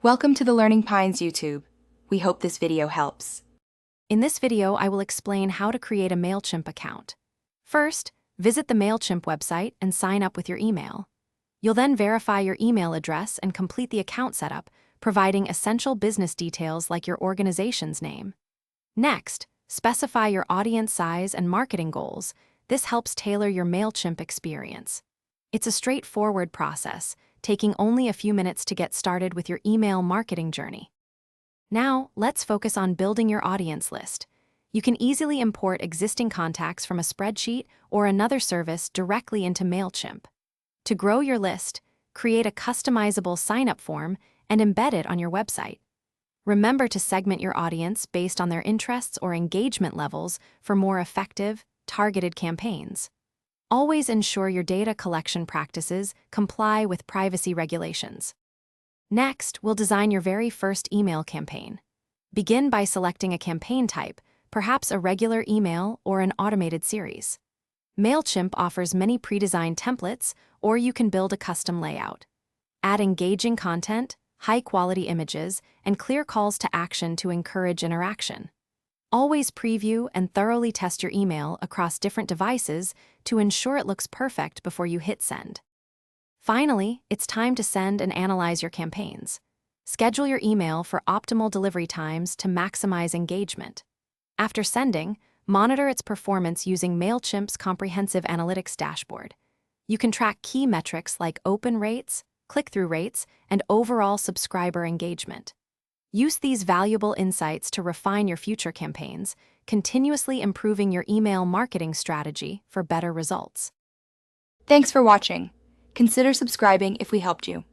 Welcome to the Learning Pines YouTube. We hope this video helps. In this video, I will explain how to create a Mailchimp account. First, visit the Mailchimp website and sign up with your email. You'll then verify your email address and complete the account setup, providing essential business details like your organization's name. Next, specify your audience size and marketing goals. This helps tailor your Mailchimp experience. It's a straightforward process, taking only a few minutes to get started with your email marketing journey. Now, let's focus on building your audience list. You can easily import existing contacts from a spreadsheet or another service directly into Mailchimp. To grow your list, create a customizable sign-up form and embed it on your website. Remember to segment your audience based on their interests or engagement levels for more effective, targeted campaigns. Always ensure your data collection practices comply with privacy regulations. Next, we'll design your very first email campaign. Begin by selecting a campaign type, perhaps a regular email or an automated series. Mailchimp offers many pre-designed templates, or you can build a custom layout. Add engaging content, high-quality images, and clear calls to action to encourage interaction. Always preview and thoroughly test your email across different devices to ensure it looks perfect before you hit send. Finally, it's time to send and analyze your campaigns. Schedule your email for optimal delivery times to maximize engagement. After sending, monitor its performance using Mailchimp's comprehensive analytics dashboard. You can track key metrics like open rates, click-through rates, and overall subscriber engagement. Use these valuable insights to refine your future campaigns, continuously improving your email marketing strategy for better results. Thanks for watching. Consider subscribing if we helped you.